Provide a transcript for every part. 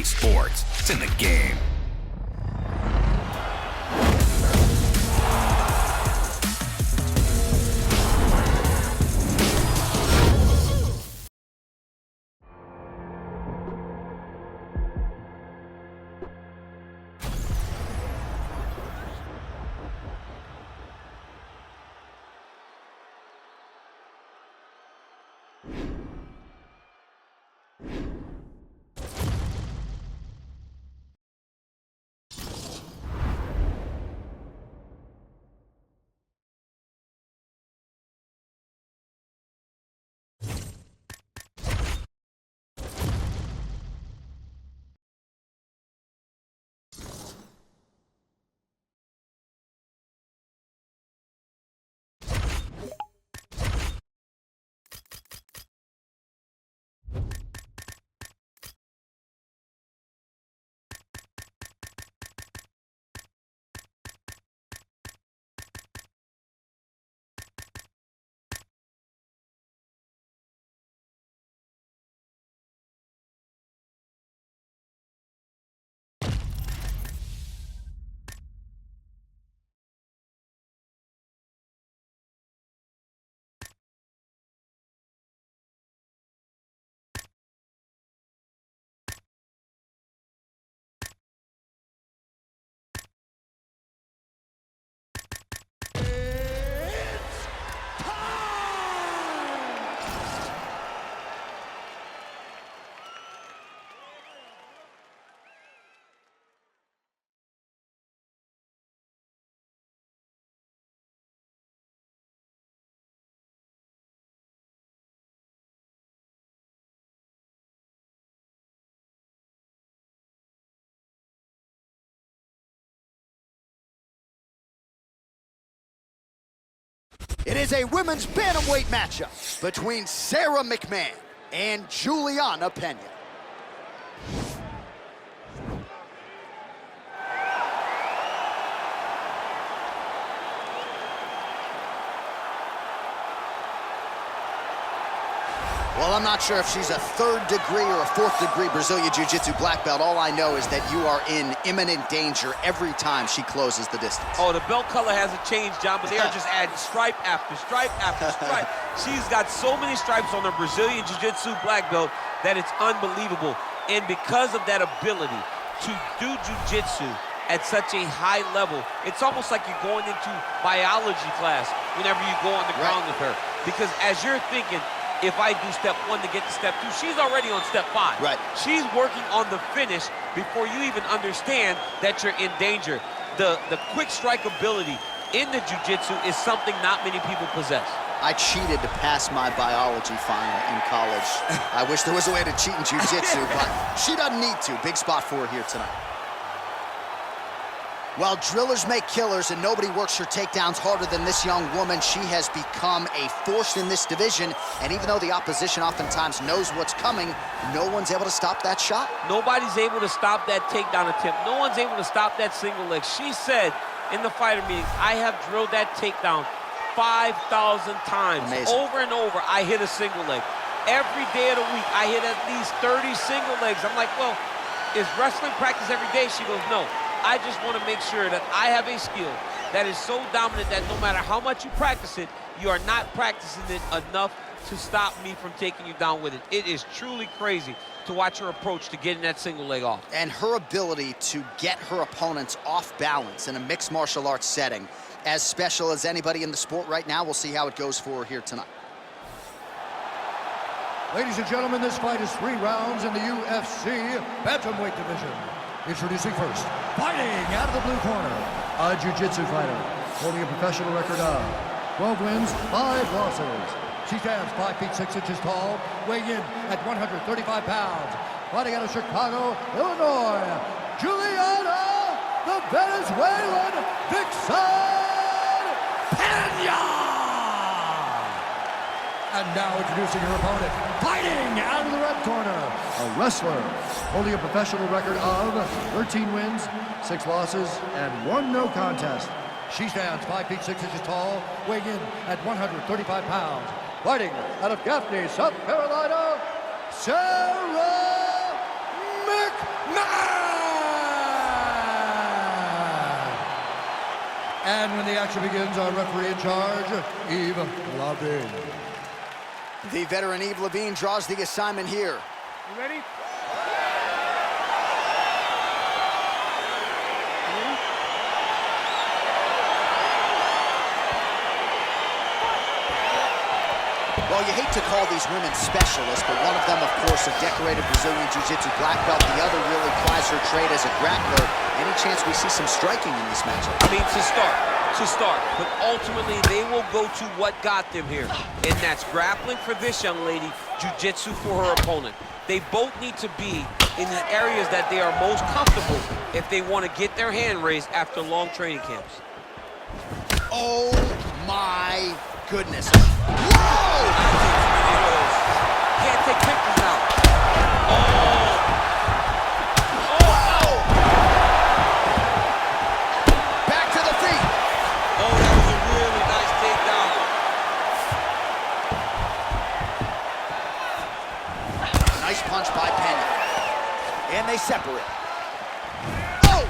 UFC sports. It's in the game. It is a women's bantamweight matchup between Sarah McMahon and Juliana Pena. Well, I'm not sure if she's a third degree or a fourth degree Brazilian Jiu-Jitsu black belt. All I know is that you are in imminent danger every time she closes the distance. Oh, the belt color hasn't changed, John, but they are just adding stripe after stripe after stripe. She's got so many stripes on her Brazilian Jiu-Jitsu black belt that it's unbelievable. And because of that ability to do Jiu-Jitsu at such a high level, it's almost like you're going into biology class whenever you go on the ground with her. Because as you're thinking, if I do step 1 to get to step 2, she's already on step 5. Right. She's working on the finish before you even understand that you're in danger. The quick strike ability in the jiu-jitsu is something not many people possess. I cheated to pass my biology final in college. I wish there was a way to cheat in jiu-jitsu, but she doesn't need to. Big spot for her here tonight. While drillers make killers and nobody works her takedowns harder than this young woman, she has become a force in this division. And even though the opposition oftentimes knows what's coming, no one's able to stop that shot. Nobody's able to stop that takedown attempt. No one's able to stop that single leg. She said in the fighter meetings, I have drilled that takedown 5,000 times. Amazing. Over and over, I hit a single leg. Every day of the week, I hit at least 30 single legs. I'm like, well, is wrestling practice every day? She goes, no. I just want to make sure that I have a skill that is so dominant that no matter how much you practice it, you are not practicing it enough to stop me from taking you down with it. It is truly crazy to watch her approach to getting that single leg off. And her ability to get her opponents off balance in a mixed martial arts setting, as special as anybody in the sport right now. We'll see how it goes for her here tonight. Ladies and gentlemen, this fight is 3 rounds in the UFC bantamweight division. Introducing first, fighting out of the blue corner, a jiu-jitsu fighter holding a professional record of 12 wins, 5 losses. She stands 5 feet 6 inches tall, weighing in at 135 pounds. Fighting out of Chicago, Illinois, Juliana, the Venezuelan Vixen Pena! And now introducing her opponent, fighting out of the red corner, a wrestler holding a professional record of 13 wins, 6 losses, and 1 no contest. She stands 5 feet 6 inches tall, weighing in at 135 pounds. Fighting out of Gaffney, South Carolina, Sarah McMahon! And when the action begins, our referee in charge, Yves Lavigne. The veteran Yves Lavigne draws the assignment here. You ready? Well, you hate to call these women specialists, but one of them, of course, a decorated Brazilian Jiu-Jitsu black belt. The other really plies her trade as a grappler. Any chance we see some striking in this matchup? I mean, to start. But ultimately, they will go to what got them here, and that's grappling for this young lady, Jiu-Jitsu for her opponent. They both need to be in the areas that they are most comfortable if they want to get their hand raised after long training camps. Oh, my goodness. Whoa! Can't take pictures now. Whoa! Back to the feet. Oh, that was a really nice takedown. Nice punch by Pena. And they separate. Oh!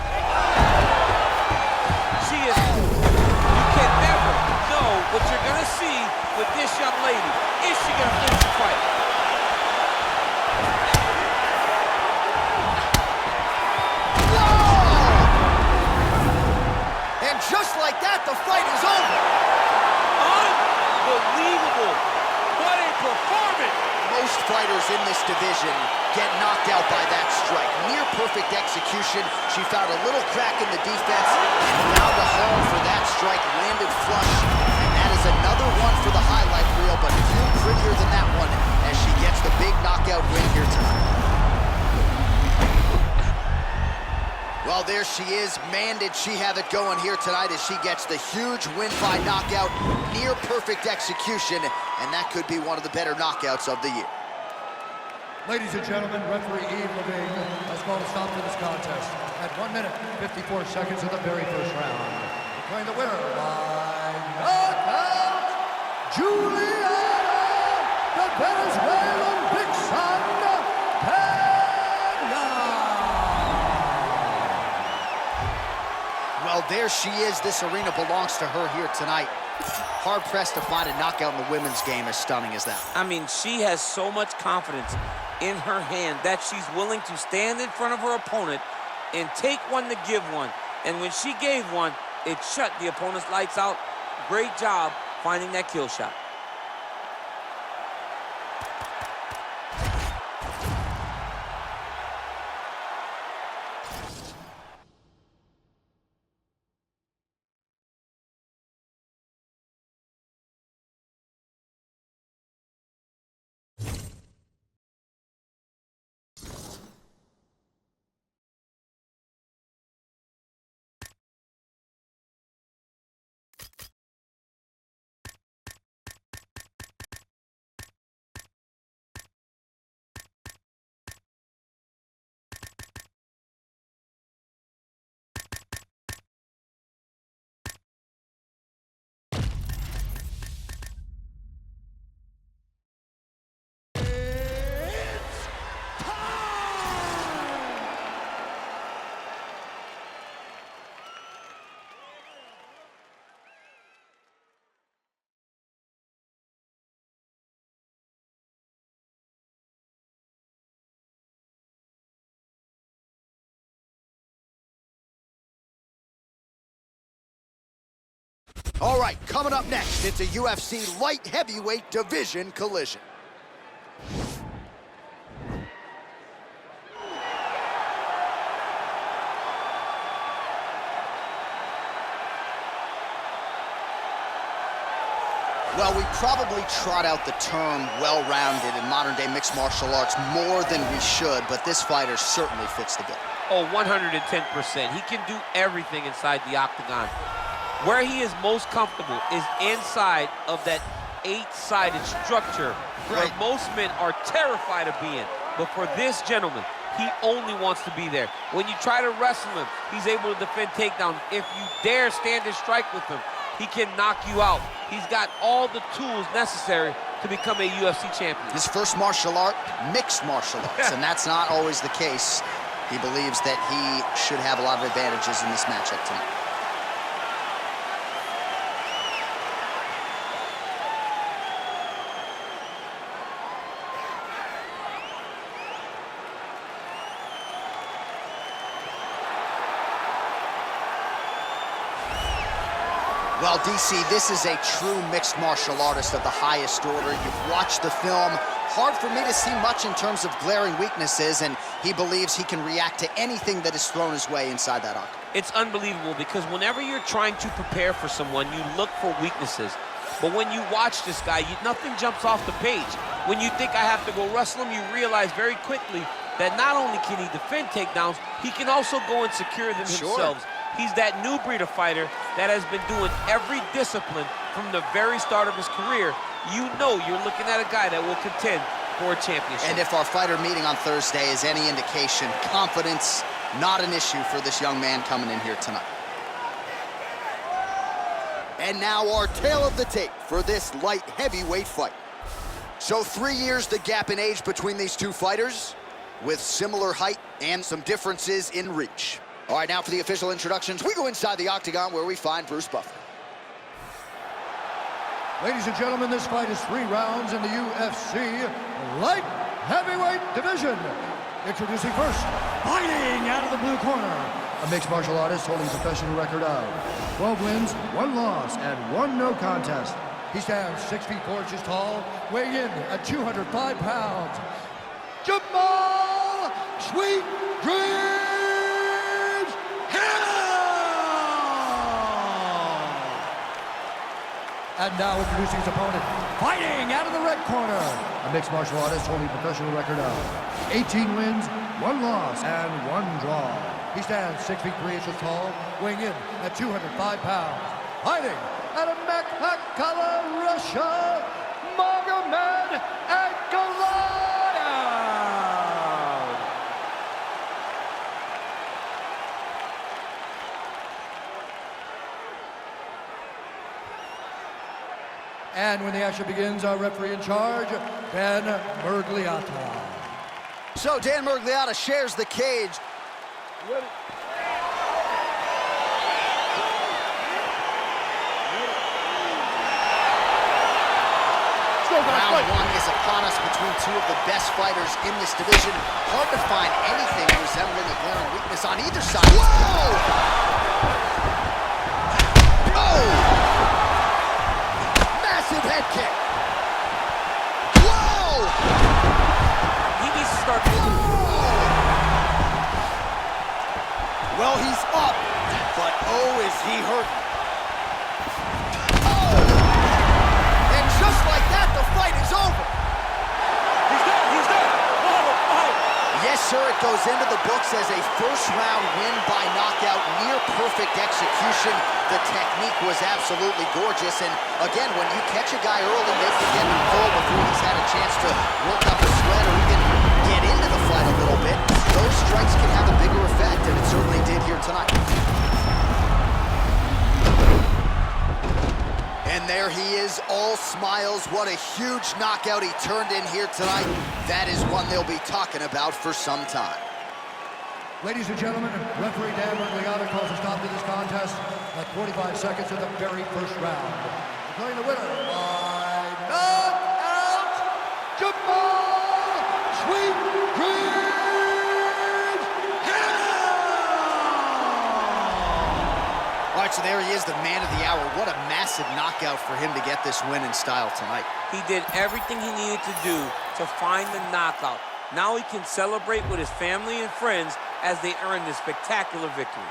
She is... You can never know what you're going to see with this young lady. Is she going to finish the fight? And just like that, the fight is over. Unbelievable. What a performance. Most fighters in this division get knocked out by that strike. Near perfect execution. She found a little crack in the defense and found a home for that strike. Landed flush. And that is another one for the highlight reel, but few prettier than that one as she gets the big knockout win here tonight. Well, there she is. Man, did she have it going here tonight as she gets the huge win by knockout. Near perfect execution, and that could be one of the better knockouts of the year. Ladies and gentlemen, referee Yves Lavigne has called a stop to this contest at 1 minute, 54 seconds of the very first round. Declaring the winner by knockout, Juliana, the Venezuelan Vixen, Pena. Well, there she is. This arena belongs to her here tonight. Hard-pressed to find a knockout in the women's game as stunning as that. I mean, she has so much confidence in her hand that she's willing to stand in front of her opponent and take one to give one. And when she gave one, it shut the opponent's lights out. Great job finding that kill shot. All right, coming up next, it's a UFC light heavyweight division collision. Well, we probably trot out the term well-rounded in modern-day mixed martial arts more than we should, but this fighter certainly fits the bill. Oh, 110%. He can do everything inside the octagon. Where he is most comfortable is inside of that 8-sided structure where most men are terrified of being. But for this gentleman, he only wants to be there. When you try to wrestle him, he's able to defend takedowns. If you dare stand and strike with him, he can knock you out. He's got all the tools necessary to become a UFC champion. His first martial art, mixed martial arts, and that's not always the case. He believes that he should have a lot of advantages in this matchup tonight. Well, DC, this is a true mixed martial artist of the highest order. You've watched the film. Hard for me to see much in terms of glaring weaknesses, and he believes he can react to anything that is thrown his way inside that octagon. It's unbelievable because whenever you're trying to prepare for someone, you look for weaknesses. But when you watch this guy, nothing jumps off the page. When you think I have to go wrestle him, you realize very quickly that not only can he defend takedowns, he can also go and secure them himself. He's that new breed of fighter that has been doing every discipline from the very start of his career. You know you're looking at a guy that will contend for a championship. And if our fighter meeting on Thursday is any indication, confidence, not an issue for this young man coming in here tonight. And now our tale of the tape for this light heavyweight fight. So 3 years the gap in age between these two fighters, with similar height and some differences in reach. All right, now for the official introductions, we go inside the octagon where we find Bruce Buffer. Ladies and gentlemen, this fight is 3 rounds in the UFC light heavyweight division. Introducing first, fighting out of the blue corner, a mixed martial artist holding a professional record of 12 wins, 1 loss, and 1 no contest. He stands 6 feet 4 inches tall, weighing in at 205 pounds. Jamal Sweet Dreams Hill! And now introducing his opponent, fighting out of the red corner, a mixed martial artist holding a professional record of 18 wins, 1 loss, and 1 draw. He stands 6 feet 3 inches tall, weighing in at 205 pounds. Fighting out of Makhachkala, Russia, Magomed Ankalaev! And when the action begins, our referee in charge, Ben Mergliata. So Dan Mergliata shares the cage. Round 1 is upon us between 2 of the best fighters in this division. Hard to find anything resembling a glaring weakness on either side. Whoa! Massive head kick. Whoa! He needs to start. Well, he's up, but oh, is he hurting. Just like that, the fight is over. He's dead. Yes, sir, it goes into the books as a first-round win by knockout, near-perfect execution. The technique was absolutely gorgeous, and again, when you catch a guy early, they can get him full before he's had a chance to work up a sweat or even get into the fight a little bit. Those strikes can have a bigger effect, and it certainly did here tonight. And there he is, all smiles. What a huge knockout he turned in here tonight. That is one they'll be talking about for some time. Ladies and gentlemen, referee Dan Mergliata calls a stop to this contest at 45 seconds of the very first round. Declaring the winner by knockout, Jamal Sweet Dreams Hill! All right, so there he is, the man of the hour. What a massive knockout for him to get this win in style tonight. He did everything he needed to do to find the knockout. Now he can celebrate with his family and friends as they earn this spectacular victory.